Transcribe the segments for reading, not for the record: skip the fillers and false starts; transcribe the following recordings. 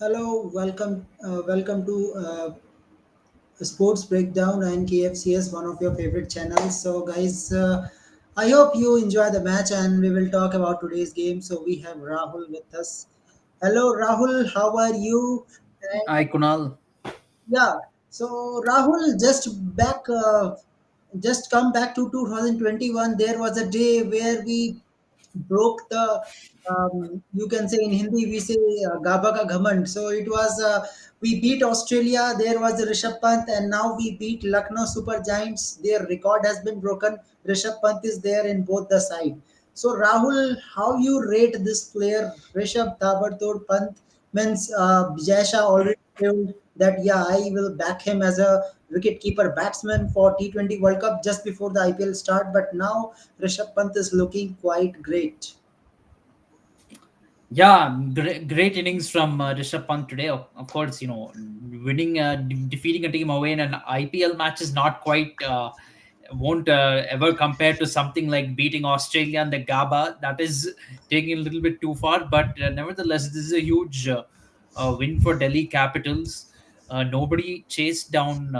Hello, welcome to Sports Breakdown and KFCS, one of your favorite channels. So, guys, I hope you enjoy the match, and we will talk about today's game. So, we have Rahul with us. Hello, Rahul. How are you? Hi, Kunal. Yeah. So Rahul, just come back to 2021. There was a day where we broke the, you can say in Hindi we say Gaba ka Ghamand. So it was we beat Australia. There was Rishabh Pant, and now we beat Lucknow Super Giants. Their record has been broken. Rishabh Pant is there in both the side. So Rahul, how you rate this player, Rishabh Tabardor Pant? Means Jaisha already told that yeah, I will back him as a wicket-keeper batsman for T20 World Cup just before the IPL start. But now Rishabh Pant is looking quite great. Yeah, great innings from Rishabh Pant today. Of course, winning, defeating a team away in an IPL match is not quite, won't ever compare to something like beating Australia and the Gaba. That is taking a little bit too far. But nevertheless, this is a huge win for Delhi Capitals. Nobody chased down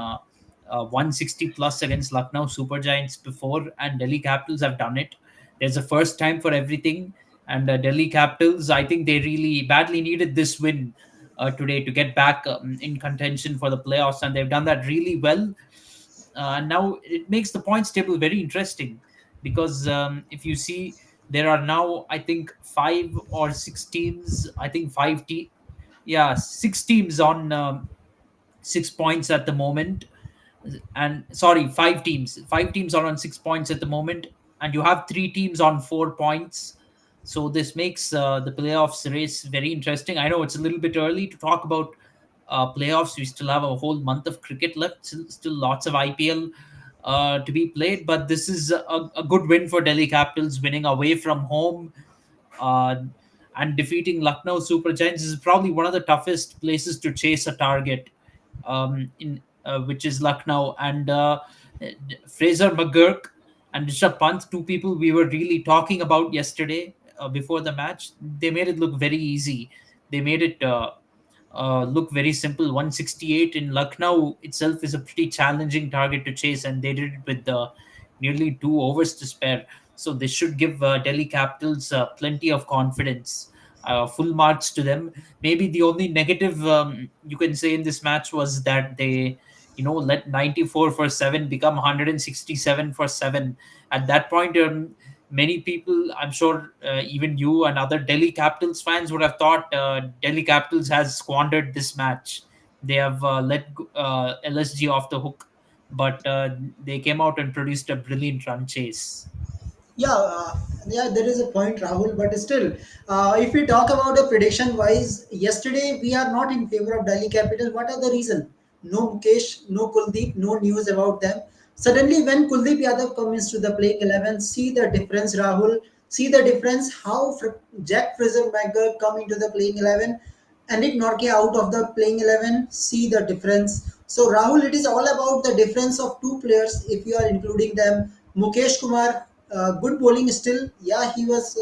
160 plus against Lucknow Super Giants before, and Delhi Capitals have done it. There's a first time for everything, and Delhi Capitals, I think they really badly needed this win today to get back in contention for the playoffs, and they've done that really well. Now it makes the points table very interesting because if you see, there are now I think 5 or 6 teams. I think yeah, 6 teams on 6 points at the moment, and sorry, 5 teams are on 6 points at the moment, and you have 3 teams on 4 points. So this makes the playoffs race very interesting. I know it's a little bit early to talk about playoffs. We still have a whole month of cricket left, still lots of IPL to be played, but this is a good win for Delhi Capitals, winning away from home, uh, and defeating Lucknow Super Giants is probably one of the toughest places to chase a target, in which is Lucknow. And Fraser McGurk and Rishabh Pant, two people we were really talking about yesterday before the match, they made it look very easy. They made it look very simple. 168 in Lucknow itself is a pretty challenging target to chase, and they did it with nearly 2 overs to spare. So this should give Delhi Capitals plenty of confidence. Full marks to them. Maybe the only negative you can say in this match was that they, let 94 for 7 become 167 for 7. At that point, many people, I'm sure, even you and other Delhi Capitals fans would have thought Delhi Capitals has squandered this match. They have let LSG off the hook, but they came out and produced a brilliant run chase. Yeah, there is a point, Rahul. But still, if we talk about the prediction wise, yesterday we are not in favor of Delhi Capitals. What are the reason? No Mukesh, no Kuldeep, no news about them. Suddenly, when Kuldeep Yadav comes to the playing 11, see the difference, Rahul. See the difference how Jack Fraser McGurk come into the playing 11, and Nick Norke out of the playing 11. See the difference. So, Rahul, it is all about the difference of two players if you are including them. Mukesh Kumar, good bowling still. Yeah, he was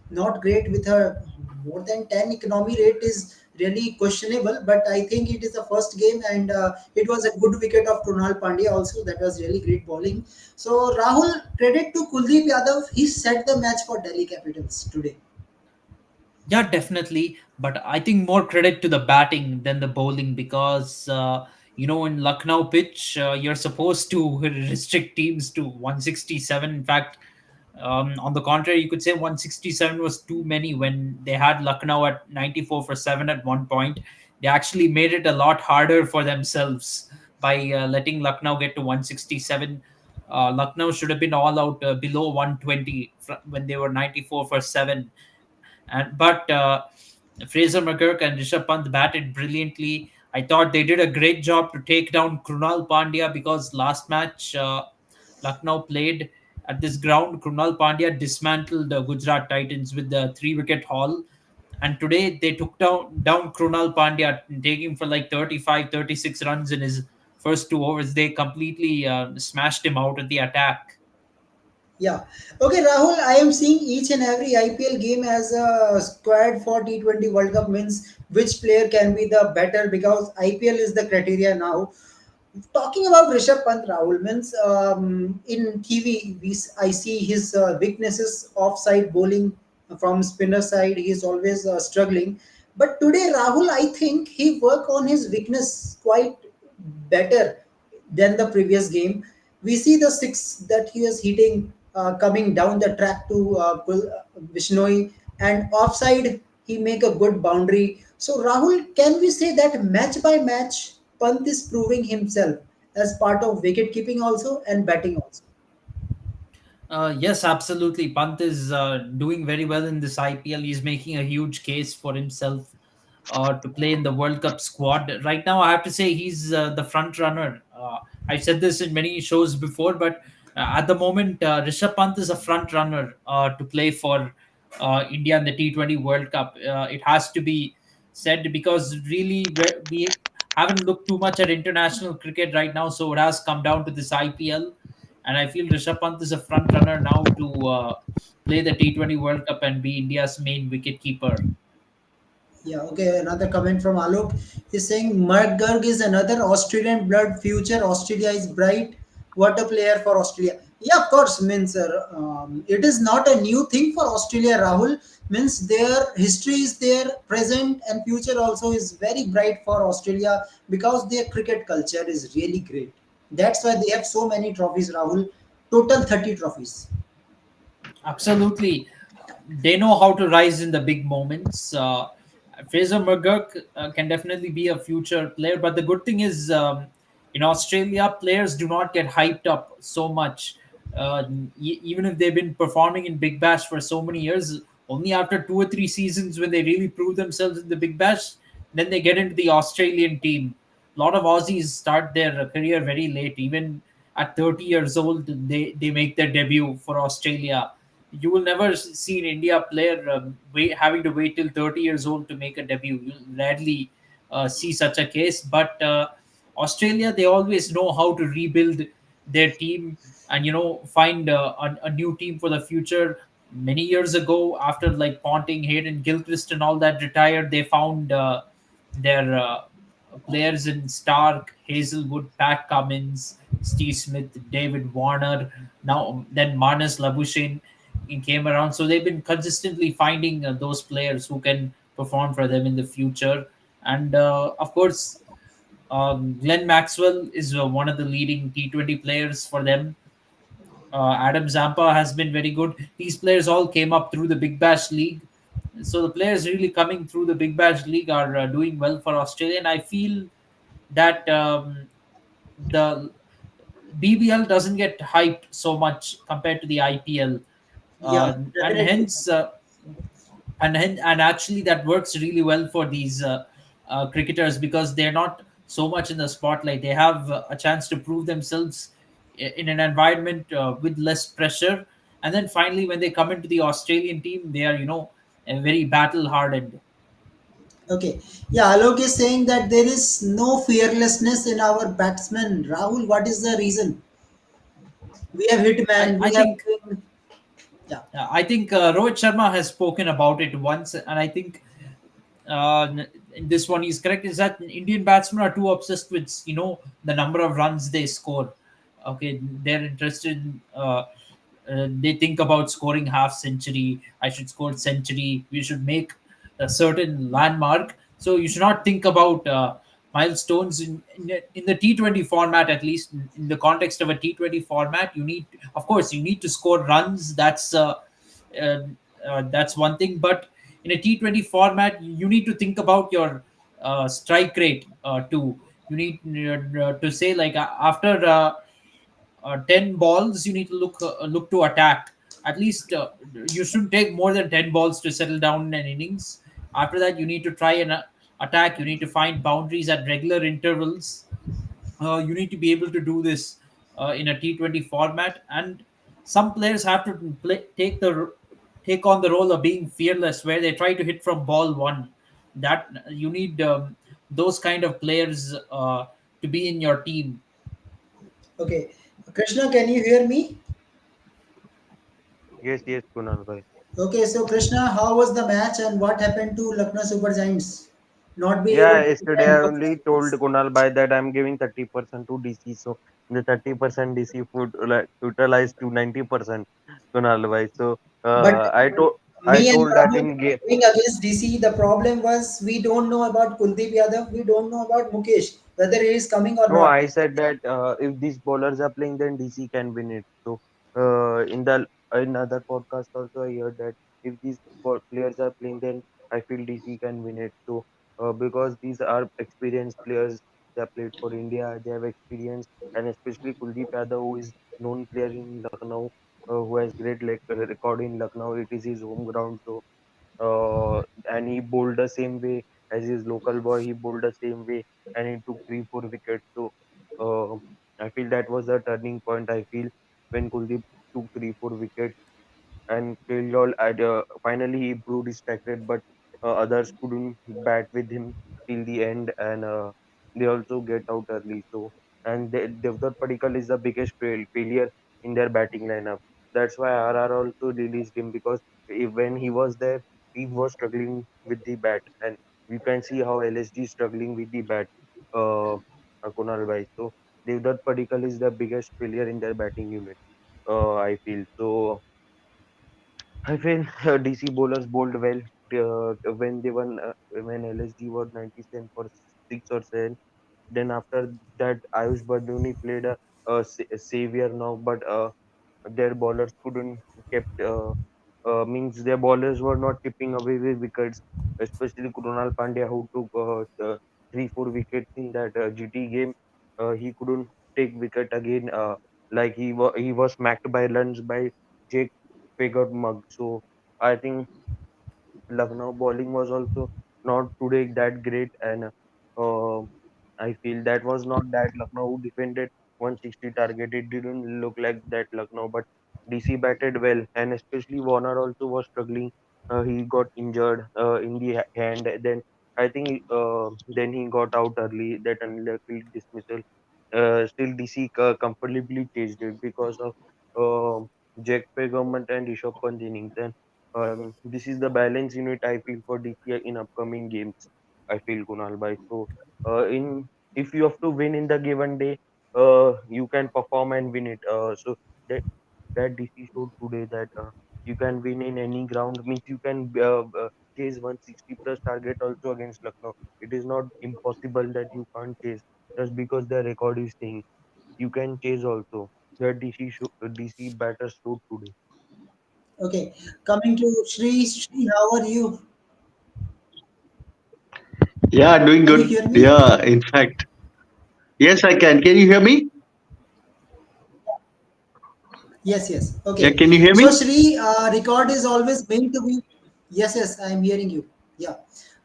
not great with a more than 10 economy rate is really questionable, but I think it is the first game, and it was a good wicket of Krunal Pandya also. That was really great bowling. So Rahul, credit to Kuldeep Yadav. He set the match for Delhi Capitals today. Yeah, definitely. But I think more credit to the batting than the bowling because, in Lucknow pitch, you're supposed to restrict teams to 167. In fact, on the contrary, you could say 167 was too many when they had Lucknow at 94 for 7 at one point. They actually made it a lot harder for themselves by letting Lucknow get to 167. Lucknow should have been all out below 120 when they were 94 for 7, but Fraser McGurk and Rishabh Pant batted brilliantly. I thought they did a great job to take down Krunal Pandya because last match Lucknow played at this ground. Krunal Pandya dismantled the Gujarat Titans with the 3 wicket haul. And today they took down Krunal Pandya, taking for like 35, 36 runs in his first 2 overs. They completely smashed him out of the attack. Yeah. Okay, Rahul, I am seeing each and every IPL game as a squad for T20 World Cup means which player can be the better because IPL is the criteria now. Talking about Rishabh Pant, Rahul means in TV I see his weaknesses offside bowling from spinner side. He is always struggling. But today, Rahul, I think he work on his weakness quite better than the previous game. We see the six that he is hitting coming down the track to Vishnoi, and offside he make a good boundary. So Rahul, can we say that match by match, Pant is proving himself as part of wicket keeping also and batting also? Yes, absolutely. Pant is doing very well in this IPL. He's making a huge case for himself to play in the World Cup squad. Right now, I have to say he's the front runner. I've said this in many shows before, but at the moment, Rishabh Pant is a front runner to play for India in the T20 World Cup. It has to be said because really we haven't looked too much at international cricket right now, so it has come down to this IPL, and I feel Rishabh Pant is a front runner now to play the T20 World Cup and be India's main wicket keeper. Yeah, okay. Another comment from Alok is saying Mark Gurg is another Australian blood future. Australia is bright. What a player for Australia. Yeah, of course. Means it is not a new thing for Australia, Rahul. Means their history is there, present and future also is very bright for Australia because their cricket culture is really great. That's why they have so many trophies, Rahul. Total 30 trophies. Absolutely. They know how to rise in the big moments. Fraser McGurk can definitely be a future player, but the good thing is in Australia, players do not get hyped up so much. Even if they've been performing in Big Bash for so many years, only after 2 or 3 seasons when they really prove themselves in the Big Bash, then they get into the Australian team. A lot of Aussies start their career very late, even at 30 years old, they make their debut for Australia. You will never see an India player having to wait till 30 years old to make a debut. You'll rarely see such a case. But Australia, they always know how to rebuild their team and find a new team for the future. Many years ago, after like Ponting, Hayden Gilchrist, and all that retired, they found their players in Stark, Hazelwood, Pat Cummins, Steve Smith, David Warner, now then Marnus Labuschagne came around. So they've been consistently finding those players who can perform for them in the future. And of course, Glenn Maxwell is one of the leading T20 players for them. Adam Zampa has been very good. These players all came up through the Big Bash League. So the players really coming through the Big Bash League are doing well for Australia. And I feel that the BBL doesn't get hyped so much compared to the IPL, Yeah, and definitely. and actually that works really well for these cricketers because they're not so much in the spotlight. They have a chance to prove themselves in an environment with less pressure, and then finally when they come into the Australian team, they are very battle hardened. Okay. Yeah, Alok is saying that there is no fearlessness in our batsmen. Rahul, what is the reason? We have I, Hitman, I we have think yeah, I think Rohit Sharma has spoken about it once, and I think in this one he's correct. Is that Indian batsmen are too obsessed with the number of runs they score. Okay, they're interested. They think about scoring half century. I should score century. We should make a certain landmark. So you should not think about milestones in the T20 format. At least in the context of a T20 format, of course, you need to score runs. Uh, that's one thing. But in a T20 format, you need to think about your strike rate too. You need to say like after 10 balls, you need to look to attack. At least you shouldn't take more than 10 balls to settle down in an innings. After that, you need to try and attack. You need to find boundaries at regular intervals. You need to be able to do this in a T20 format, and some players have to take on the role of being fearless, where they try to hit from ball one. That you need those kind of players to be in your team. okay. Krishna, can you hear me? Yes, yes, Kunal bhai. Okay, so Krishna, how was the match and what happened to Lucknow Super Giants? Not be able Yeah, to yesterday defend I one only sixty told plus. Kunal bhai that I'm giving 30% to DC. So the 30% DC food like utilized to 90% Kunal bhai. So But I me and told that Rahul in game. going against DC, the problem was we don't know about Kuldeep Yadav, we don't know about Mukesh, whether he is coming or No, not. I said that if these bowlers are playing, then DC can win it. So in other podcast also I heard that if these players are playing, then I feel DC can win it. So because these are experienced players, they have played for India, they have experience, and especially Kuldeep Yadav, who is known player in Lucknow, who has great record in Lucknow. It is his home ground, so and he bowled the same way as his local boy. He bowled the same way, and he took 3 4 wickets. So uh, I feel that was a turning point. I feel when Kuldeep took 3 4 wickets and Killjoy finally he proved his track rate, but others couldn't bat with him till the end, and they also get out early. So and Devdutt Padikkal is the biggest failure in their batting lineup. That's why RR also released him because when he was there, he was struggling with the bat, and you can see how LSG is struggling with the bat. Kunal bhai. So Devdutt Padikkal is the biggest failure in their batting unit. I feel so. I feel DC bowlers bowled well when they won when LSG was 97 for 6 or 7. Then after that, Ayush Baduni played a savior now, but their bowlers couldn't kept means their bowlers were not keeping away with wickets, especially Krunal Pandya who took 3 4 wickets in that GT game. He couldn't take wicket again. Like he was smacked by runs by Jake Figure Mug. So I think Lucknow bowling was also not today that great, and uh, I feel that was not that Lucknow who defended 160 target. It didn't look like that Lucknow, but DC batted well, and especially Warner also was struggling. He got injured in the hand. Then I think then he got out early. That unlucky dismissal. Still, DC comfortably chased it because of Jack Pegament and Rishabh Pant innings. And this is the balance unit I feel for DCI in upcoming games. I feel Kunal Bhai. So in if you have to win in the given day, you can perform and win it. So that DC showed today that you can win in any ground. Means you can chase 160 plus target also against Lucknow. It is not impossible that you can't chase just because the record is saying you can chase also. That DC batters showed today. Okay, coming to Shri. Shri, how are you? Yeah, doing Can you good. hear me? Yeah, in fact. Yes, I can. Can you hear me? Yes, yes. Yeah, Okay. can you hear So me? Shri, record is always meant to be. Yes, yes, I am hearing you. Yeah.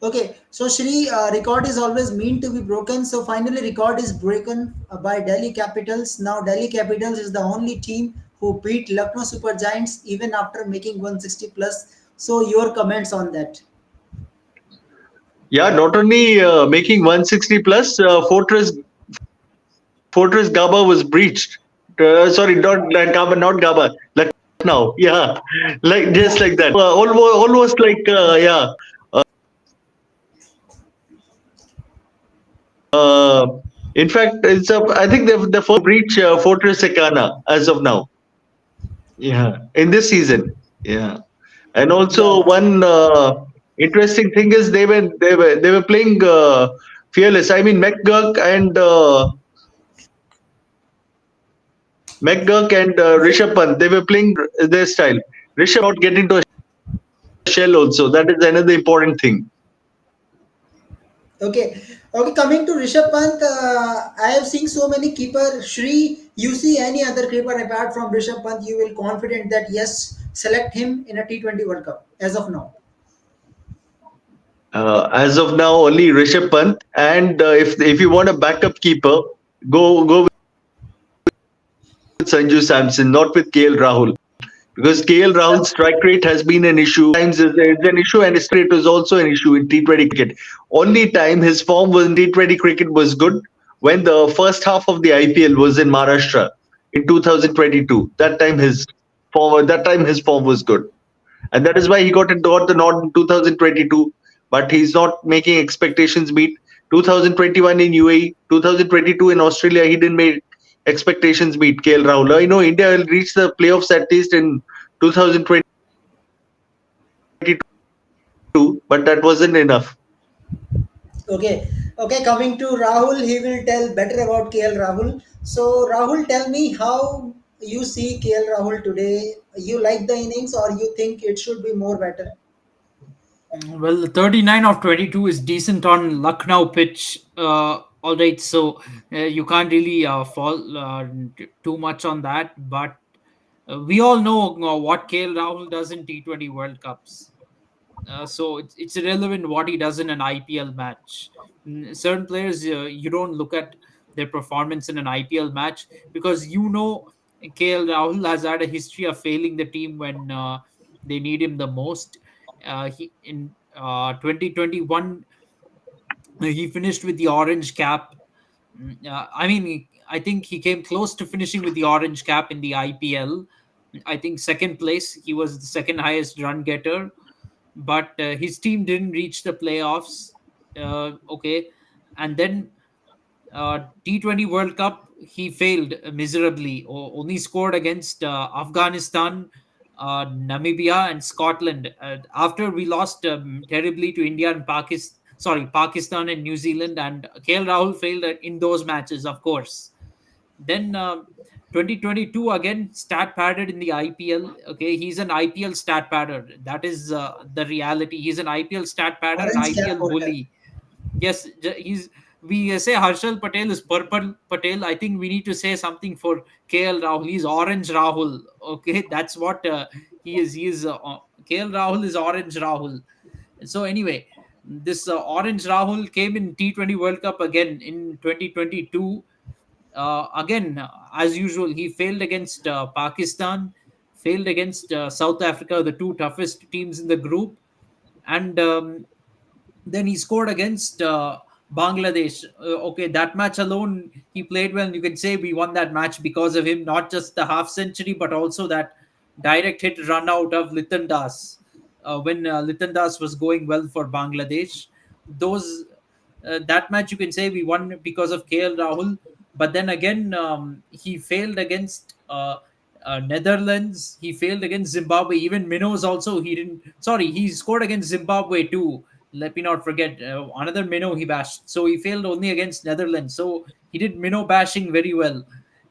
Okay. So Shri, record is always meant to be broken. So finally, record is broken by Delhi Capitals. Now Delhi Capitals is the only team who beat Lucknow Super Giants even after making 160 plus. So your comments on that? Yeah, not only making 160 plus, Fortress Gaba was breached. Sorry, not Gaba, not Gaba. Lucknow. Yeah, like Yeah. just like that. Almost like yeah. Uh, in fact, it's a. I think the first breach Fortress Ekana as of now. Yeah, in this season. Yeah. And Yeah. also Yeah. one interesting thing is they were playing fearless. I mean McGurk and Okay. Rishabh Pant, they were playing their style. Rishabh not get into a shell also. That is another important thing. Okay, okay. Coming to Rishabh Pant, I have seen so many keeper. Shri, you see any other keeper apart from Rishabh Pant, you will confident that yes, select him in a T20 World Cup as of now. As of now, only Rishabh Pant. And if you want a backup keeper, go with Sanju Samson, not with KL Rahul. Because KL Rahul's strike rate has been an issue. Times is an issue, and his strike rate was also an issue in T20 cricket. Only time his form was in T20 cricket was good when the first half of the IPL was in Maharashtra in 2022. That time his For that time, his form was good, and that is why he got the nod in 2022. But he's not making expectations meet. 2021 in UAE, 2022 in Australia, he didn't make expectations meet. KL Rahul. I know India will reach the playoffs at least in 2022, but that wasn't enough. Okay, okay. Coming to Rahul, he will tell better about KL Rahul. So Rahul, tell me how you see KL Rahul today. You like the innings, or you think it should be more better? Well, 39 of 22 is decent on Lucknow pitch. All right, so you can't really fall too much on that. But we all know what KL Rahul does in T20 World Cups. So it's irrelevant what he does in an IPL match. Certain players, you don't look at their performance in an IPL match because KL Rahul has had a history of failing the team when they need him the most. He in 2021 he finished with the orange cap. I mean, I think he came close to finishing with the orange cap in the IPL. I think second place. He was the second highest run getter, but his team didn't reach the playoffs. Okay, and then T20 World Cup, he failed miserably. Only scored against Afghanistan, Namibia, and Scotland. After we lost terribly to India and Pakistan, sorry, Pakistan and New Zealand, and KL Rahul failed in those matches, of course. Then 2022 again stat padded in the IPL. Okay, he's an IPL stat padder. That is the reality. He's an IPL stat padder and Orange cap IPL holder. bully. Yes, he's. We say Harshal Patel is purple Patel. I think we need to say something for KL Rahul. He's orange Rahul. Okay, that's what he is. He is KL Rahul is orange Rahul. So anyway, this orange Rahul came in T20 World Cup again in 2022. Again, as usual, he failed against Pakistan, failed against South Africa, the two toughest teams in the group, and then he scored against Bangladesh. Okay, that match alone, he played well. You can say we won that match because of him, not just the half century, but also that direct hit run out of Litan Das when Litan Das was going well for Bangladesh. Those That match you can say we won because of KL Rahul, but then again he failed against Netherlands. He failed against Zimbabwe. Even Minnows also he didn't. Sorry, he scored against Zimbabwe too. Let me not forget another minnow he bashed. So he failed only against Netherlands. So he did minnow bashing very well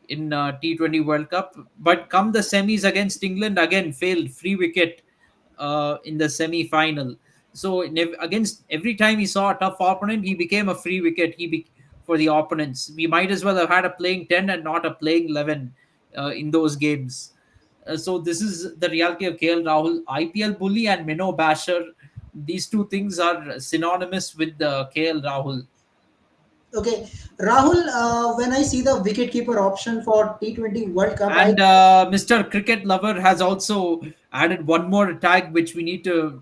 in T20 World Cup. But come the semis against England, again failed free wicket in the semi final. So against every time he saw a tough opponent, he became a free wicket. For the opponents. We might as well have had a playing 10 and not a playing 11 in those games. So this is the reality of KL Rahul, IPL bully and minnow basher. These two things are synonymous with the KL Rahul. Okay, Rahul. When I see the wicketkeeper option for T20 World Cup, I And Mr. Cricket Lover has also added one more tag which we need to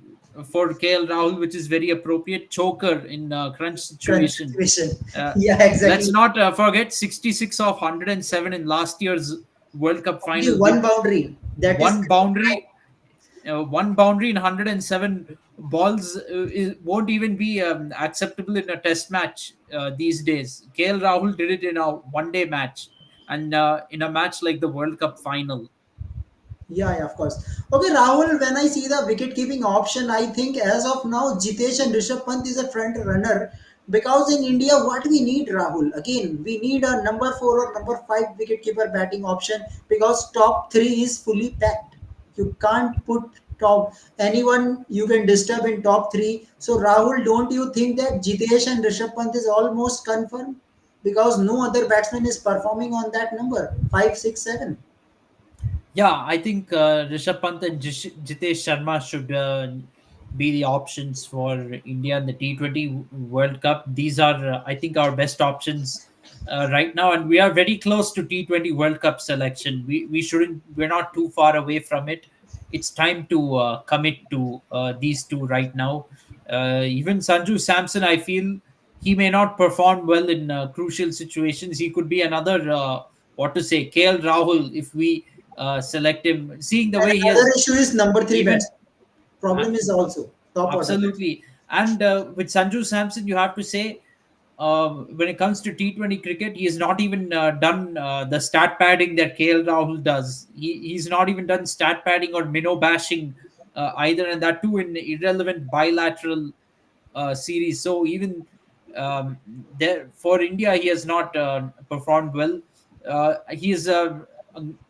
for KL Rahul, which is very appropriate. Choker in crunch crunch situation. situation. Uh, Yeah, let's exactly. not forget 66 of 107 in last year's World Cup Only final one with boundary. That is one boundary. One boundary in 107 balls won't even be acceptable in a test match these days. KL Rahul did it in a one day match and in a match like the World Cup final. Yeah, yeah, of course. Okay, Rahul, when I see the wicket keeping option, I think as of now, Jitesh and Rishabh Pant is a front runner because in India, what we need, Rahul, again, we need a number four or number five wicket keeper batting option because top three is fully packed. You can't put top anyone you can disturb in top three. So, Rahul, don't you think that Jitesh and Rishabh Pant is almost confirmed because no other batsman is performing on that number five, six, seven? Yeah, I think Rishabh Pant and Jitesh Sharma should be the options for India in the T20 World Cup. These are, I think, our best options right now, and we are very close to T20 World Cup selection. We shouldn't. We're not too far away from it. It's time to commit to these two right now. Even Sanju Samson, I feel he may not perform well in crucial situations. He could be another what to say KL Rahul if we select him. Seeing the And way he another has issue is number three even bats. Problem is also top order. absolutely. And with Sanju Samson, you have to say, when it comes to T20 cricket, he has not even done the stat padding that KL Rahul does. He's not even done stat padding or minnow bashing either, and that too in irrelevant bilateral series. So even um, there for India, he has not performed well. He is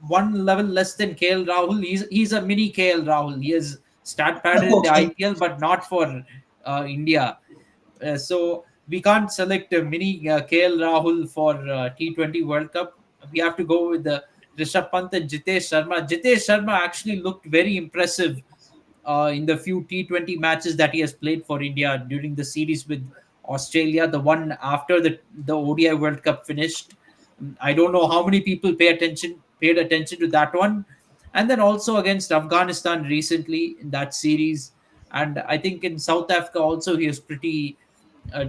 one level less than KL Rahul. He's a mini KL Rahul. He is stat padded in the Okay. IPL, but not for India. So we can't select a mini KL Rahul for T20 World Cup. We have to go with the Rishabh Pant and Jitesh Sharma. Jitesh Sharma actually looked very impressive in the few T20 matches that he has played for India during the series with Australia, the one after the ODI World Cup finished. I don't know how many people paid attention to that one, and then also against Afghanistan recently in that series. And I think in South Africa also he was pretty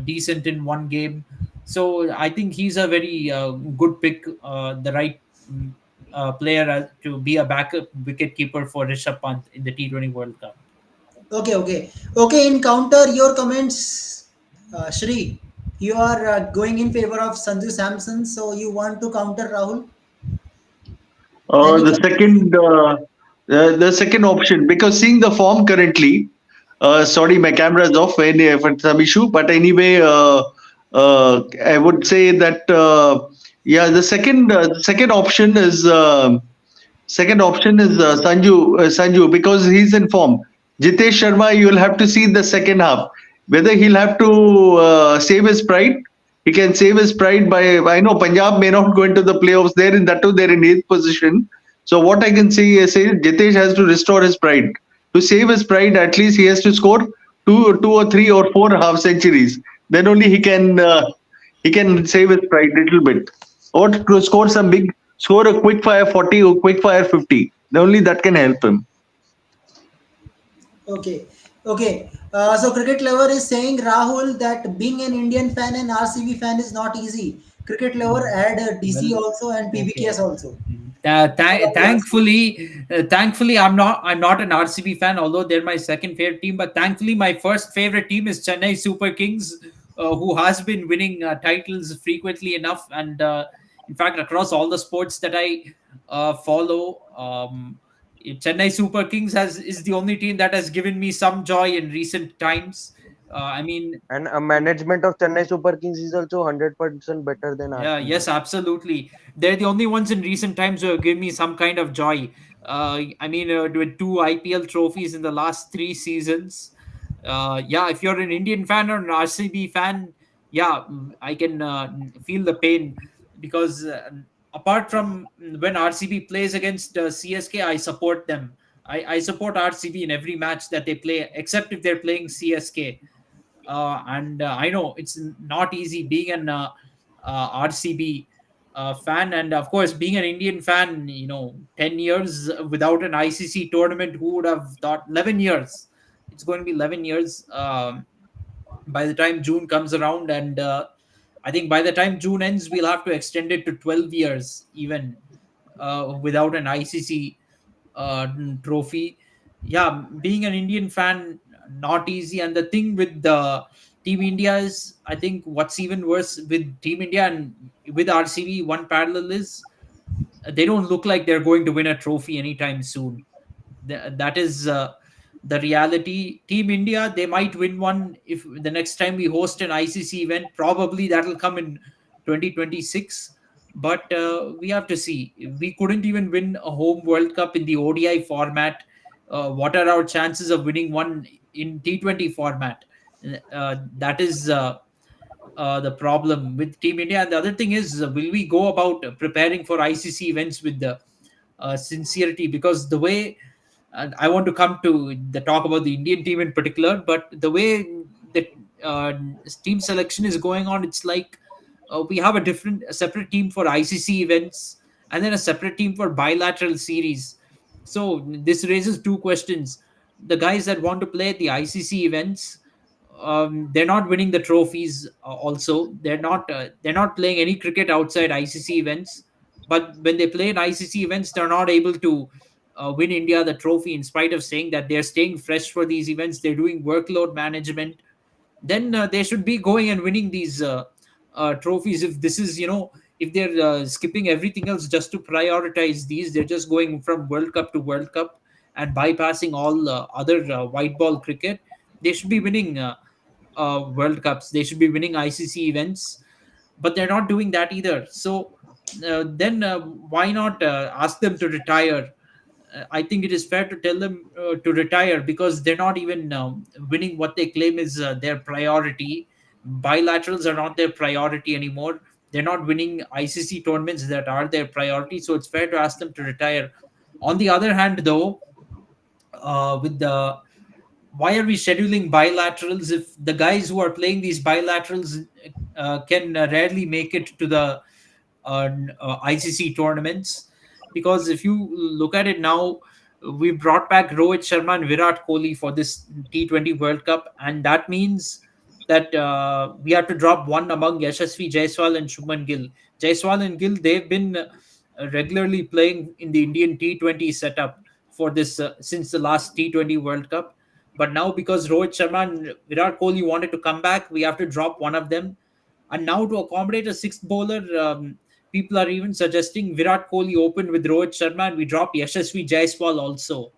decent in one game. So I think he's a very good pick, the right player to be a backup wicket keeper for Rishabh Pant in the T20 World Cup. Okay, okay, okay. In counter your comments, Shri, you are going in favor of Sanju Samson, so you want to counter Rahul. Any The comments? second option, because seeing the form currently, sorry, my camera is off. Any for some issue, but anyway, I would say that yeah, the second option is. Second option is Sanju, because he's in form. Jitesh Sharma, you will have to see the second half whether he'll have to save his pride. He can save his pride by. I know Punjab may not go into the playoffs. There in that too, they're in eighth position. So what I can say Jitesh has to restore his pride. To save his pride, at least he has to score two or three or four half centuries. Then only he can save his pride a little bit, or to score a quick fire 40 or quick fire 50. Only that can help him. Okay, okay. So cricket lover is saying Rahul that being an Indian fan and RCB fan is not easy. Cricket lover add DC Well, also and PBKS okay. also. Thankfully, I'm not an RCB fan, although they're my second favorite team. But thankfully, my first favorite team is Chennai Super Kings, who has been winning titles frequently enough, and in fact, across all the sports that I follow, Chennai Super Kings has is the only team that has given me some joy in recent times. I mean, And a management of Chennai Super Kings is also 100% better than yeah, RCB. yes, absolutely. They're the only ones in recent times who have given me some kind of joy. I mean, with two IPL trophies in the last three seasons. Yeah, if you're an Indian fan or an RCB fan, yeah, I can feel the pain because apart from when RCB plays against CSK, I support them. I support RCB in every match that they play, except if they're playing CSK. And I know it's not easy being an RCB fan, and of course, being an Indian fan. 10 years without an ICC tournament. Who would have thought? 11 years. It's going to be 11 years by the time June comes around, and I think by the time June ends, we'll have to extend it to 12 years, even without an ICC trophy. Yeah, being an Indian fan, not easy. And the thing with the Team India is, I think what's even worse with Team India and with RCB, one parallel is they don't look like they're going to win a trophy anytime soon. That is the reality. Team India, they might win one if the next time we host an ICC event. Probably that'll come in 2026. But we have to see. We couldn't even win a home World Cup in the ODI format. What are our chances of winning one in T20 format? That is the problem with Team India. And the other thing is, will we go about preparing for ICC events with the sincerity? Because the way, and I want to come to the talk about the Indian team in particular, but the way the uh, team selection is going on, it's like we have a separate team for ICC events and then a separate team for bilateral series. So this raises two questions. The guys that want to play at the ICC events, they're not winning the trophies. Also, they're not playing any cricket outside ICC events. but when they play in ICC events, they're not able to win India the trophy, in spite of saying that they're staying fresh for these events. They're doing workload management. Then they should be going and winning these trophies. If this is, if they're skipping everything else just to prioritize these, they're just going from World Cup to World Cup and bypassing all other white ball cricket. They should be winning World Cups. They should be winning ICC events, but they're not doing that either. So then why not ask them to retire? I think it is fair to tell them to retire, because they're not even winning what they claim is their priority. Bilaterals are not their priority anymore. They're not winning ICC tournaments that are their priority. So it's fair to ask them to retire. On the other hand, though, with the why are we scheduling bilaterals if the guys who are playing these bilaterals can rarely make it to the ICC tournaments? Because if you look at it now, we brought back Rohit Sharma and Virat Kohli for this T20 World Cup, and that means that we have to drop one among Yashasvi Jaiswal and Shubman Gill. Jaiswal and Gill, they've been regularly playing in the Indian T20 setup for this since the last T20 World Cup. But now, because Rohit Sharma and Virat Kohli wanted to come back, we have to drop one of them. And now, to accommodate a sixth bowler, people are even suggesting Virat Kohli open with Rohit Sharma and we drop Yashasvi Jaiswal also.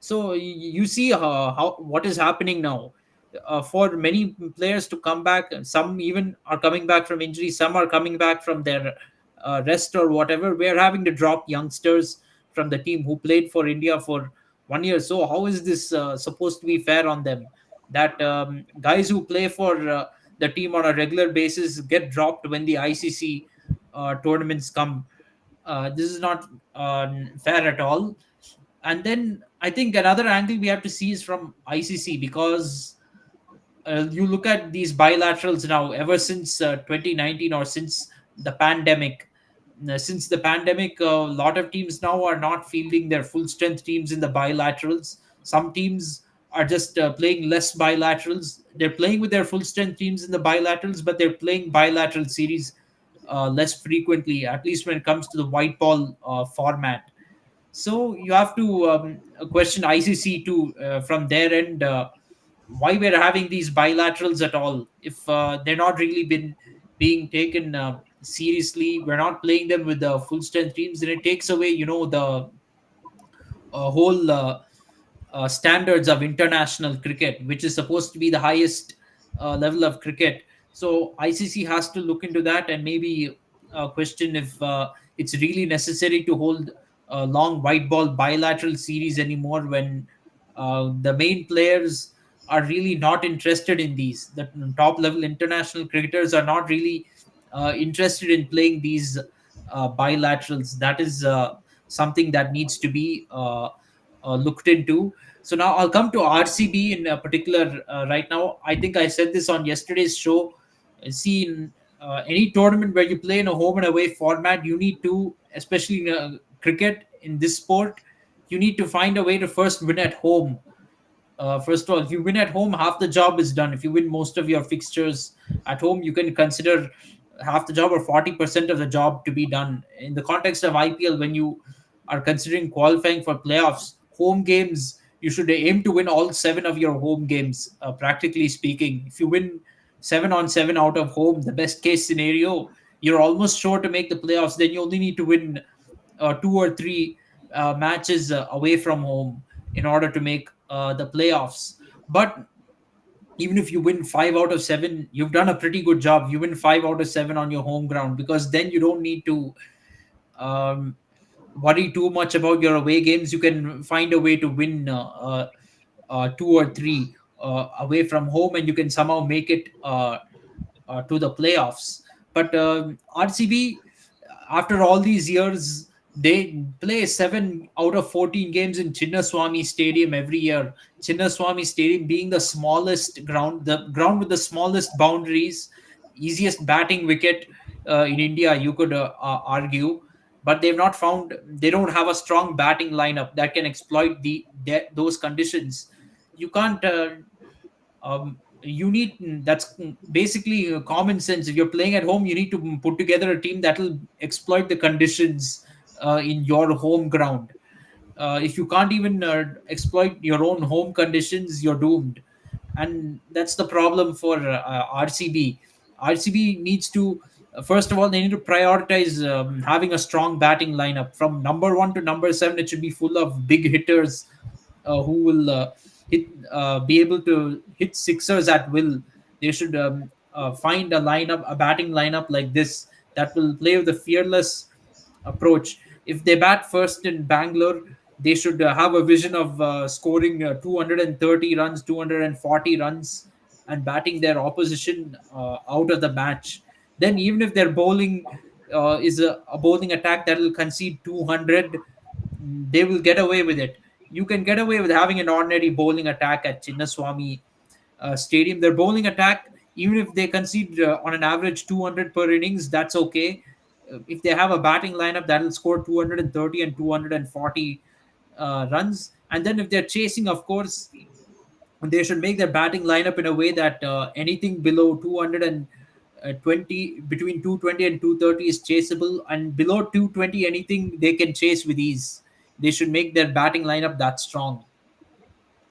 So you see how what is happening now. For many players to come back, some even are coming back from injury, some are coming back from their rest or whatever. We're having to drop youngsters from the team who played for India for 1 year. So how is this supposed to be fair on them? That guys who play for the team on a regular basis get dropped when the ICC tournaments come. This is not fair at all. And then I think another angle we have to see is from ICC, because you look at these bilaterals now, ever since 2019, or since the pandemic, a lot of teams now are not fielding their full strength teams in the bilaterals. Some teams are just playing less bilaterals. They're playing with their full strength teams in the bilaterals, but they're playing bilateral series less frequently, at least when it comes to the white ball format. So you have to question ICC too, from their end, why we're having these bilaterals at all. If they're not really been being taken seriously, we're not playing them with the full strength teams, and it takes away, the whole standards of international cricket, which is supposed to be the highest level of cricket. So ICC has to look into that and maybe question if it's really necessary to hold a long white ball bilateral series anymore, when the main players are really not interested in these. The top level international cricketers are not really interested in playing these bilaterals. That is something that needs to be looked into. So now I'll come to RCB in particular. Right now, I think I said this on yesterday's show. See, in any tournament where you play in a home and away format, you need to, especially in cricket, in this sport, you need to find a way to first win at home. First of all, if you win at home, half the job is done. If you win most of your fixtures at home, you can consider half the job or 40% of the job to be done. In the context of IPL, when you are considering qualifying for playoffs, home games, you should aim to win all seven of your home games, practically speaking. If you win 7 on 7 out of home, the best case scenario, you're almost sure to make the playoffs. Then you only need to win 2 or 3 matches away from home in order to make the playoffs. But even if you win 5 out of 7, you've done a pretty good job. You win 5 out of 7 on your home ground, because then you don't need to um, worry too much about your away games. You can find a way to win 2 or 3 away from home, and you can somehow make it to the playoffs. But RCB, after all these years, they play 7 out of 14 games in Chinnaswamy Stadium every year. Chinnaswamy Stadium being the smallest ground, the ground with the smallest boundaries, easiest batting wicket in India, you could argue. But they've not found, they don't have a strong batting lineup that can exploit those conditions. You can't you need that's basically common sense. If you're playing at home, you need to put together a team that will exploit the conditions in your home ground. If you can't even exploit your own home conditions, you're doomed. And that's the problem for RCB. RCB needs to, first of all, they need to prioritize having a strong batting lineup. From number one to number seven, it should be full of big hitters who will hit, be able to hit sixers at will. They should find a lineup, a batting lineup like this that will play with a fearless approach. If they bat first in Bangalore, they should have a vision of scoring 230 runs, 240 runs, and batting their opposition out of the match. Then, even if their bowling is a bowling attack that will concede 200, they will get away with it. You can get away with having an ordinary bowling attack at Chinnaswamy Stadium. Their bowling attack, even if they concede on an average 200 per innings, that's okay. If they have a batting lineup that will score 230 and 240 runs, and then if they're chasing, of course, they should make their batting lineup in a way that anything below 220, between 220 and 230 is chaseable, and below 220 anything they can chase with ease. They should make their batting lineup that strong.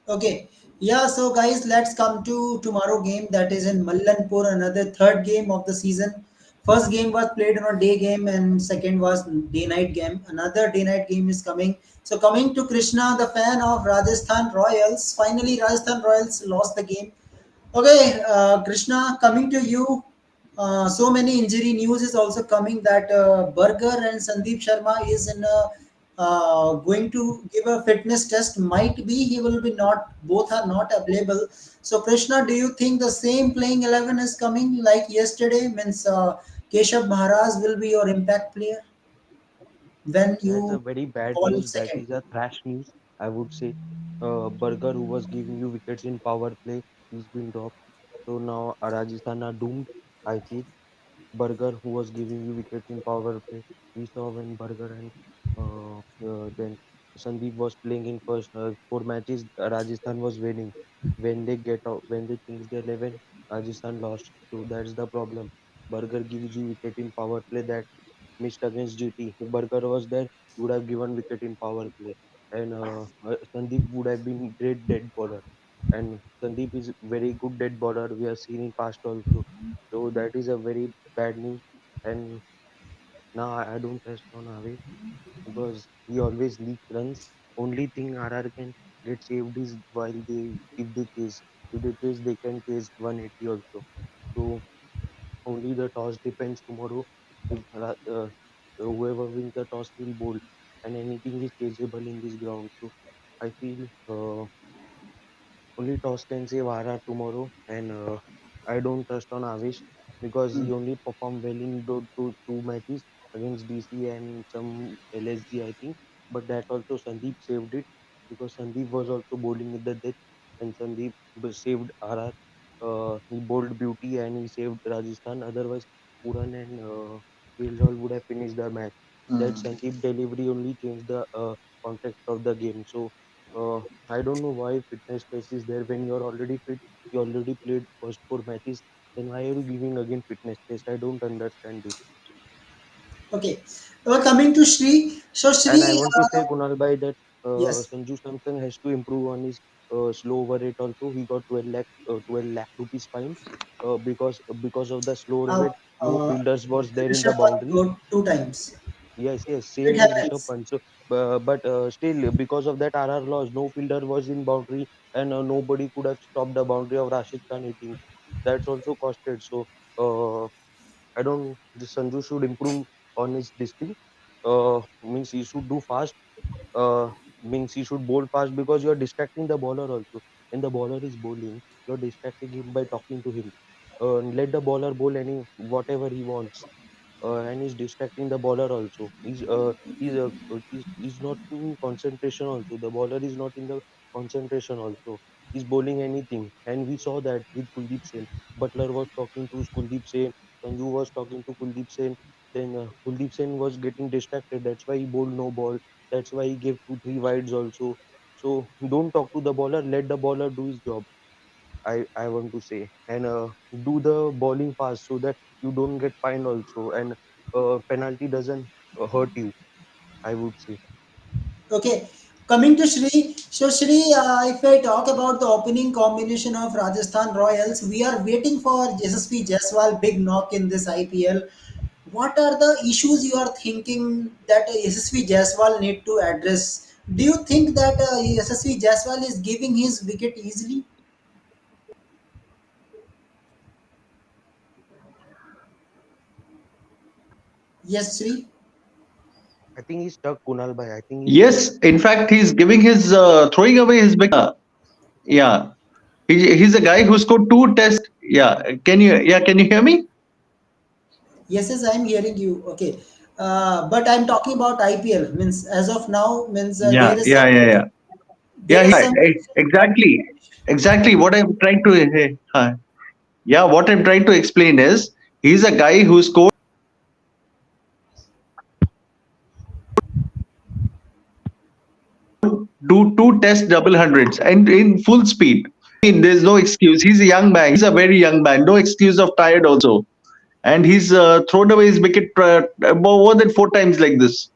Okay. Yeah, so guys, let's come to tomorrow game that is in Mallanpur, another third game of the season. First game was played on a day game and second was day night game. Another day night game is coming. So coming to Krishna, the fan of Rajasthan Royals. Finally, Rajasthan Royals lost the game. Okay, Krishna, coming to you. So many injury news is also coming that Berger and Sandeep Sharma is in going to give a fitness test. Might be he will be not. Both are not available. So Krishna, do you think the same playing 11 is coming like yesterday? Means Keshav Maharaj will be your impact player when That's a you very bad ball news. That second. is a thrash news, I would say. Burger, who was giving you wickets in power play, he's been dropped. So now Rajasthan are doomed, I feel. Burger, who was giving you wickets in power play. We saw when Burger and then Sandeep was playing in first four matches, Rajasthan was winning. When they get out, when they changed the 11, Rajasthan lost. So that's the problem. Burger gives you wicket in power play that missed against GT. If Burger was there, he would have given wicket in power play, and Sandeep would have been great dead bowler. And Sandeep is very good dead bowler. We have seen in past also. So that is a very bad news. And now I don't trust on Avish because he always leaks runs. Only thing RR can get saved is while they if they chase. If they chase, they can chase 180 also. So only the toss depends tomorrow. If whoever wins the toss will bowl, and anything is chaseable in this ground. So I feel only toss can save RR tomorrow, and I don't trust on Avish because he only performed well in two matches against DC and some LSG, I think. But that also Sandeep saved it because Sandeep was also bowling with the death, and Sandeep saved RR. He bowled beauty and he saved Rajasthan. Otherwise, Puran and KL would have finished the match. That Sandeep delivery only changed the context of the game. So. I don't know why fitness test is there when you're already fit. You already played first four matches. Then why are you giving again fitness test? I don't understand this. Okay. Coming to Shri. So And I Shri, want to say Kunal bhai that yes. Sanju Samson has to improve on his slow over rate also. He got 12 lakh rupees fine because of the slow over Uh, rate. No uh, fielders was there in the Rishabh Pant boundary. wrote two times. Yes, yes, It same with Rishabh happens. Pant. So, but still, because of that RR loss, no fielder was in boundary, and nobody could have stopped the boundary of Rashid Khan hitting. That's also costed. So, I don't. The Sanju should improve on his this thing. Means he should do fast. Uh, Means he should bowl fast because you are distracting the bowler also. When the bowler is bowling, you are distracting him by talking to him. Let the bowler bowl any whatever he wants, and he's distracting the bowler also. He's not in concentration also. The bowler is not in the concentration also. He's bowling anything, and we saw that with Kuldeep Sen. Butler was talking to Kuldeep Sen. Sanju was talking to Kuldeep Sen. Then Kuldeep Sen was getting distracted. That's why he bowled no ball. That's why he gave two three wides also. So don't talk to the bowler. Let the bowler do his job. I want to say, and do the bowling fast so that you don't get fined also, and penalty doesn't hurt you. I would say. Okay, coming to Shri. So Shri, if I talk about the opening combination of Rajasthan Royals, we are waiting for SSP Jaiswal big knock in this IPL. What are the issues you are thinking that SSP Jaiswal need to address? Do you think that SSP Jaiswal is giving his wicket easily? Yes, Shri. I think he's stuck, Kunal bhai. I think he's stuck. Yes, in fact, he's giving his throwing away his yeah. He's a guy who scored two test. Can you hear me? Yes, yes, I'm hearing you. Okay, but I'm talking about IPL. Means as of now, means Yeah, yeah, yeah, yeah. there Yeah, is some. exactly. Exactly what I'm trying to yeah, what I'm trying to explain is he's a guy who scored two test double hundreds and in full speed. I mean, there's no excuse. He's a young man. He's a very young man. No excuse of tired also. And he's thrown away his wicket more than four times like this.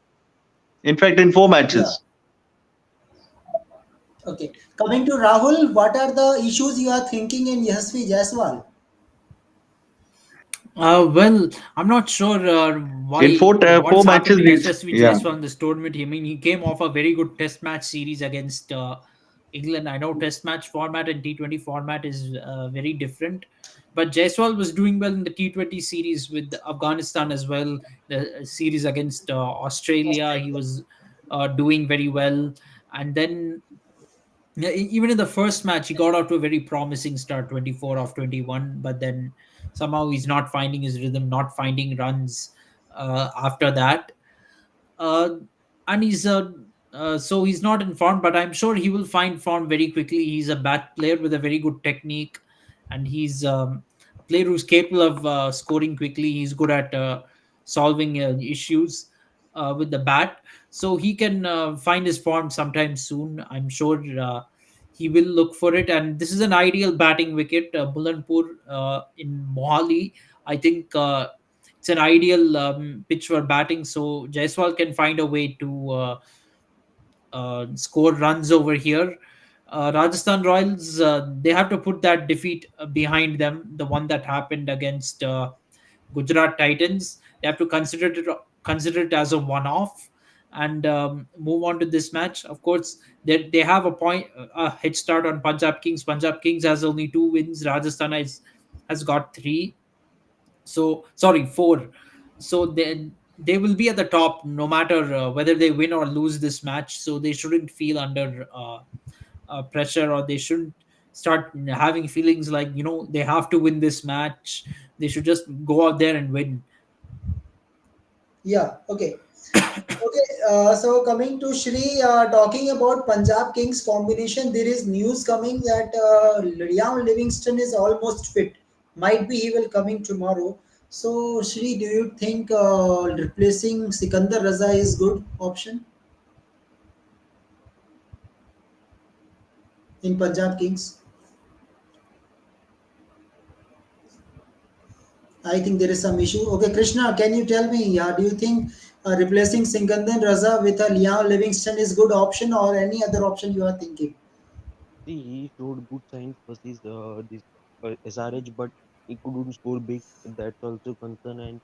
In fact, in four Yeah. matches. Okay. Coming to Rahul, what are the issues you are thinking in Yashasvi Jaiswal? Well, I'm not sure In why four what's happened matches, to he's SSV yeah. Jaiswal in this tournament. I mean, he came off a very good Test match series against England. I know Test match format and T20 format is very different, but Jaiswal was doing well in the T20 series with Afghanistan as well. The series against Australia, he was doing very well, and then yeah, even in the first match, he got out to a very promising start, 24 of 21, but then somehow he's not finding his rhythm, not finding runs after that. Uh, and so he's not in form, but I'm sure he will find form very quickly. He's a bat player with a very good technique, and he's a player who's capable of scoring quickly. He's good at solving issues with the bat, so he can find his form sometime soon. I'm sure he will look for it, and this is an ideal batting wicket. Bulanpur in Mohali, I think. It's an ideal pitch for batting, so Jaiswal can find a way to score runs over here. Rajasthan Royals, they have to put that defeat behind them, the one that happened against Gujarat Titans. They have to consider it as a one-off and move on to this match. Of course, they have a head start on Punjab Kings. Punjab Kings has only two wins. Rajasthan has got three, so sorry, four. So they will be at the top no matter whether they win or lose this match, so they shouldn't feel under pressure, or they shouldn't start having feelings like they have to win this match. They should just go out there and win. Yeah. Okay. Okay. So coming to Shri, talking about Punjab Kings combination, there is news coming that Liam Livingston is almost fit. Might be he will coming tomorrow. So Shri, do you think replacing Sikandar Raza is good option in Punjab Kings? I think there is some issue. Okay, Krishna, can you tell me? Do you think replacing Sikandar Raza with a Liam Livingston is good option or any other option you are thinking? See, he showed good signs versus this SRH, but he couldn't score big. That's also concern. And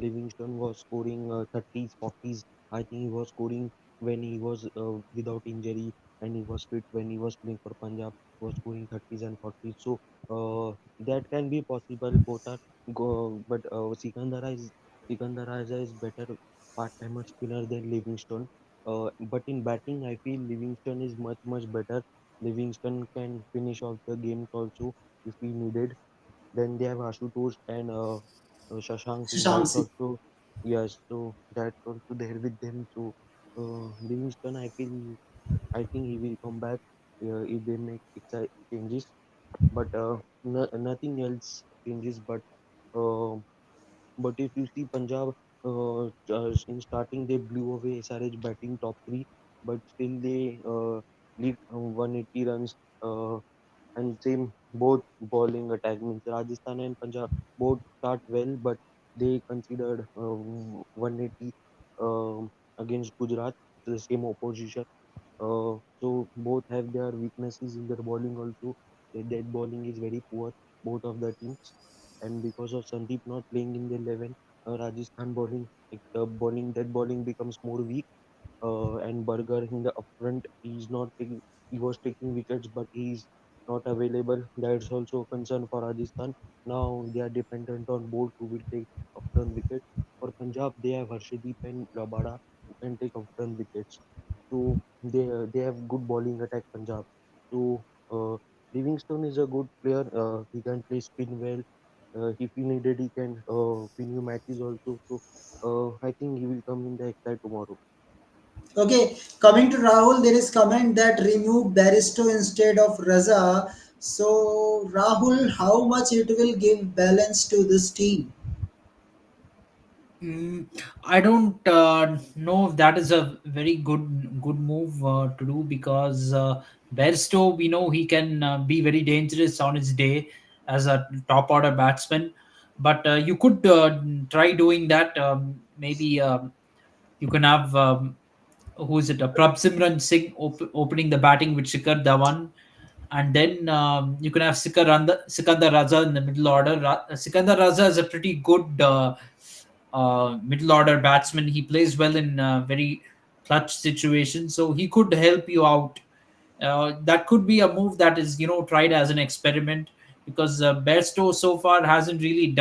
Livingston was scoring 30s, 40s. I think he was scoring when he was without injury, and he was fit when he was playing for Punjab. Was scoring 30s and 40s. So that can be possible. Both are go, but Sikandar is better part-timer spinner than Livingston. But in batting, I feel Livingston is much better. Livingston can finish off the games also if we needed. Then they have Ashutosh and Shashank Singh. Shashank That's Singh. also yes. So that's also there with them. So Livingston, I think he will come back if they make changes. But nothing else changes. But if you see Punjab, in starting they blew away SRH batting top three, but still they leaked 180 runs. and same both bowling attack means Rajasthan and Punjab both start well, but they considered 180 against Gujarat, the same opposition. So both have their weaknesses in their bowling also. Their bowling is very poor, both of the teams. And because of Sandeep not playing in the 11, Rajasthan bowling, that bowling becomes more weak. And Burger in the upfront, he's not taking, he was taking wickets, but he's not available. That's also a concern for Rajasthan. Now they are dependent on both who will take upfront wickets. For Punjab, they have Harshdeep and Rabada who can take upfront wickets. So they have good bowling attack Punjab. So Livingstone is a good player. He can play spin well. If he needed, he can win you matches also. So I think he will come in the extra tomorrow. Okay, coming to Rahul, there is comment that remove Baristo instead of Raza. So Rahul, how much it will give balance to this team? Mm, I don't know if that is a very good move to do, because Bairstow, we know he can be very dangerous on his day as a top order batsman. But you could try doing that. Maybe you can have who is it? Prab Simran Singh opening the batting with Shikhar Dhawan, and then you can have Sikandar Raza in the middle order. Sikandar Raza is a pretty good middle order batsman. He plays well in very clutch situations, so he could help you out. That could be a move that is tried as an experiment, because Bairstow so far hasn't really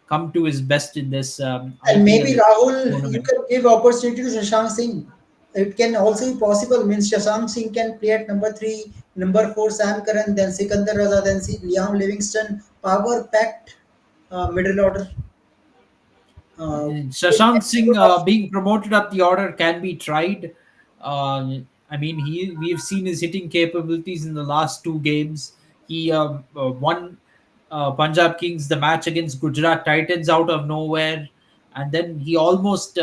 come to his best in this And maybe IPL Rahul, you tournament. can give opportunity to Shashank Singh. It can also be possible. Means Shashank Singh can play at number three, number four Sam Curran, then Sikandar Raza, then Liam Livingston. Power packed middle order. It can Shashank be a Singh good option. being promoted up the order can be tried. I mean, we've seen his hitting capabilities in the last two games. He won Punjab Kings the match against Gujarat Titans out of nowhere, and then he almost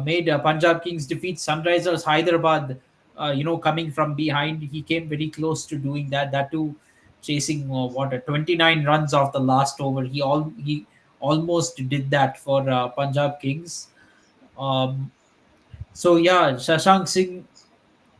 made Punjab Kings defeat Sunrisers Hyderabad. Coming from behind, he came very close to doing that. That too, chasing 29 runs off the last over. He almost did that for Punjab Kings. Um, so yeah, Shashank Singh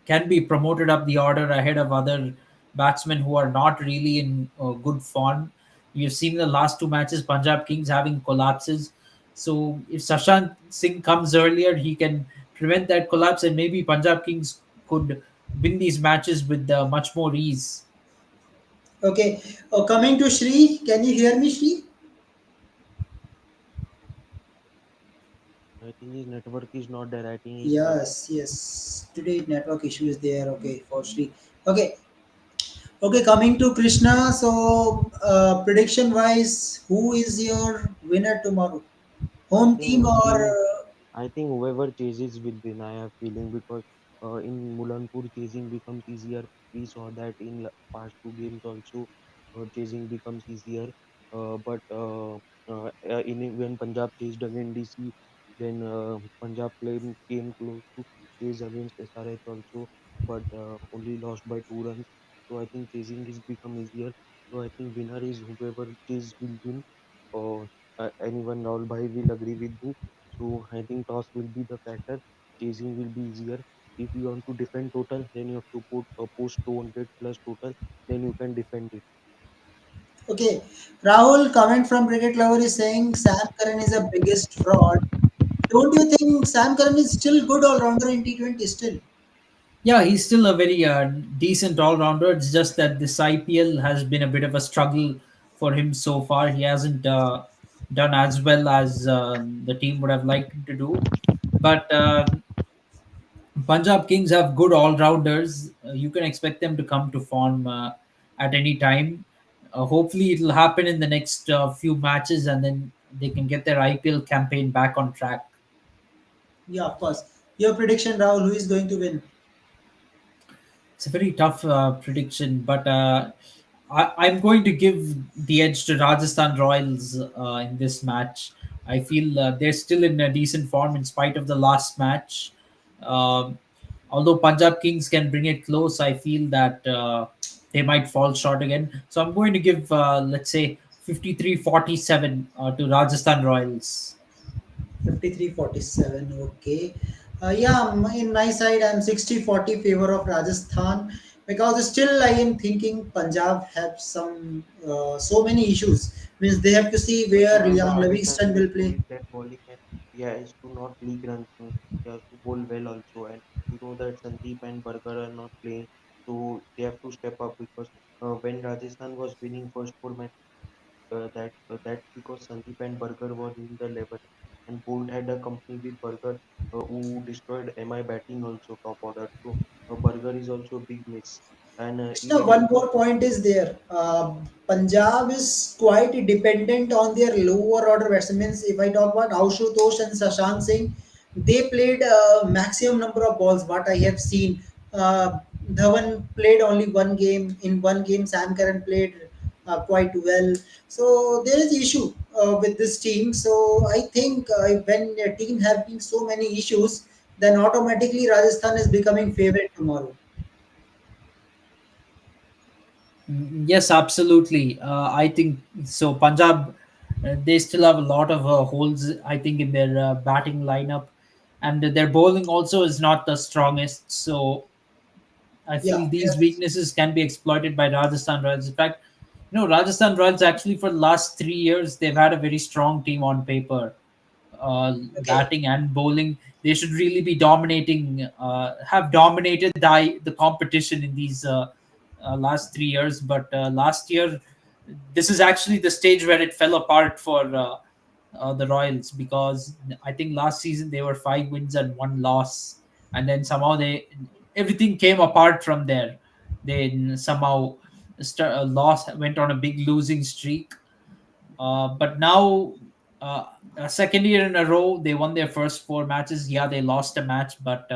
can be promoted up the order ahead of other batsmen who are not really in good form. We've seen the last two matches Punjab Kings having collapses. So if Shashank Singh comes earlier, he can prevent that collapse, and maybe Punjab Kings could win these matches with much more ease. Okay, coming to Shri, can you hear me, Shri? I think his network is not there. I think he's cut. Yes, yes. Today network issue is there. Okay, for Shri. Okay, okay. Coming to Krishna. So, prediction wise, who is your winner tomorrow? I Home team think or team. I think whoever chases will win. I have feeling because in Mulanpur chasing becomes easier. We saw that in past two games also. Chasing becomes easier. But when Punjab chased against DC, then Punjab came close to chase against SRH also, but only lost by 2 runs. So I think chasing is become easier. So I think winner is whoever chase will win. Or anyone Rahul Bhai will agree with me. So I think toss will be the factor. Chasing will be easier. If you want to defend total, then you have to put a post 200 plus total. Then you can defend it. okay? Rahul comment from Cricket Lover is saying Sam Curran is a biggest fraud. Don't you think Sam Curran is still good all rounder in T20 still? Yeah, he's still a very decent all rounder. It's just that this IPL has been a bit of a struggle for him so far. He hasn't done as well as the team would have liked him to do. But Punjab Kings have good all rounders. You can expect them to come to form at any time. Hopefully, it'll happen in the next few matches, and then they can get their IPL campaign back on track. Yeah, of course. Your prediction, Rahul, who is going to win? It's a very tough prediction, but I'm going to give the edge to Rajasthan Royals in this match. I feel they're still in a decent form in spite of the last match. Um, Although Punjab Kings can bring it close, I feel that they might fall short again. So I'm going to give, let's say, 53-47 to Rajasthan Royals. 53-47. Okay. Yeah, in my side, I'm 60-40 favor of Rajasthan, because still I am thinking Punjab have some so many issues. Means they have to see where The Liam Rajasthan Livingston has will to play. hit that bowling and he has to not leak runs. He has to bowl well also. And we know that Sandeep and Barker are not playing, so they have to step up because when Rajasthan was winning first four matches, that's because Sandeep and Barker were in the level, and Bolt had a company with Barker who destroyed MI batting also top order. So Barker is also a big miss. And Krishna, even if one more point is there. Punjab is quite dependent on their lower order batsmen. If I talk about Ashutosh and Shashank Singh, they played maximum number of balls. What I have seen, Dhawan played only one game. In one game, Sam Curran played quite well. So there is issue with this team. So I think when a team having so many issues, then automatically Rajasthan is becoming favorite tomorrow. Yes, absolutely. I think so. Punjab, they still have a lot of holes, I think, in their batting lineup, and their bowling also is not the strongest. So I Yeah, feel these yes. weaknesses can be exploited by Rajasthan Royals. In fact, Rajasthan Royals actually for the last 3 years they've had a very strong team on paper, Okay. batting and bowling. They should really be dominating, have dominated the competition in these last 3 years. But last year, this is actually the stage where it fell apart for the Royals, because I think last season they were 5 wins and 1 loss, and then somehow everything came apart from there. They somehow lost, went on a big losing streak, but now, uh, a second year in a row, they won their first 4 matches. Yeah, they lost a match, but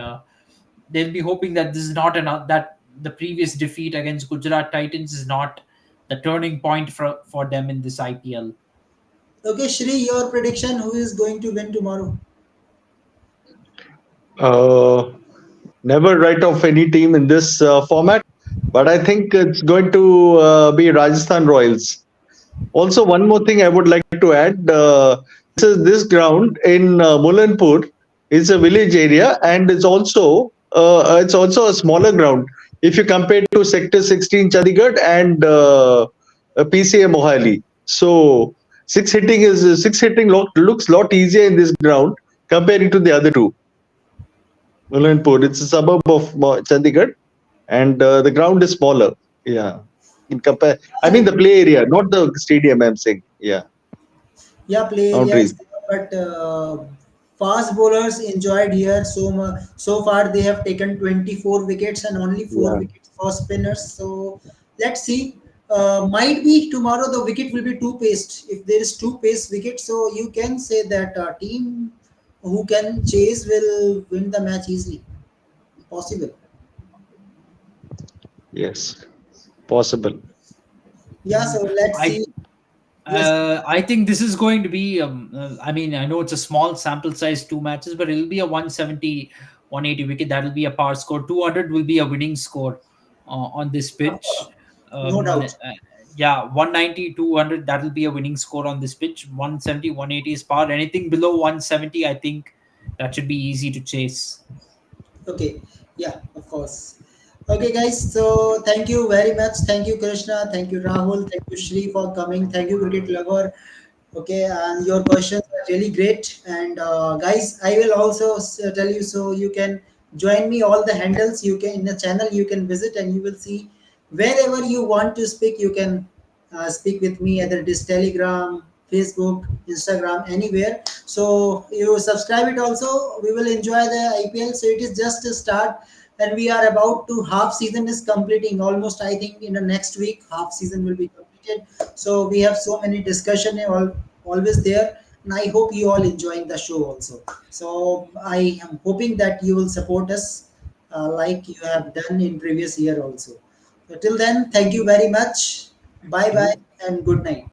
they'll be hoping that this is not that the previous defeat against Gujarat Titans is not the turning point for them in this IPL. Okay, Shri, your prediction, who is going to win tomorrow? Uh, Never write off any team in this format, but I think it's going to be Rajasthan Royals. Also, one more thing I would like to add: this ground in Mulanpur is a village area, and it's also a smaller ground if you compare to Sector 16 Chandigarh and PCA Mohali. So six hitting looks lot easier in this ground comparing to the other two. Mulanpur, it's a suburb of Chandigarh, and the ground is smaller. Yeah, in compare, I mean the play area, not the stadium. I'm saying, yeah, Yeah, play boundaries. areas, but fast bowlers enjoyed here so much. So far, they have taken 24 wickets and only four Yeah. wickets for spinners. So let's see. Might be tomorrow the wicket will be two paced. If there is two pace wicket, so you can say that team who can chase will win the match easily. Possible. Yes, possible. Yeah. So let's I see. Yes. I think this is going to be. I mean, I know it's a small sample size, 2 matches, but it'll be a 170, 180 wicket. That'll be a par score. 200 will be a winning score on this pitch. No doubt. Yeah, 190, 200. That'll be a winning score on this pitch. 170, 180 is par. Anything below 170, I think that should be easy to chase. Okay, yeah, of course. Okay, guys, so thank you very much. Thank you, Krishna. Thank you, Rahul. Thank you, Shri, for coming. Thank you, cricket lover. Okay, and your questions are really great. And guys, I will also tell you, so you can join me all the handles you can in the channel. You can visit and you will see wherever you want to speak. You can speak with me, either it is Telegram, Facebook, Instagram, anywhere. So you subscribe it also. We will enjoy the IPL. So it is just a start, and we are about to half season is completing almost. I think in the next week half season will be completed. So we have so many discussion always there, and I hope you all enjoying the show also. So I am hoping that you will support us like you have done in previous year also. So till then, thank you very much. Bye Thank bye and good night.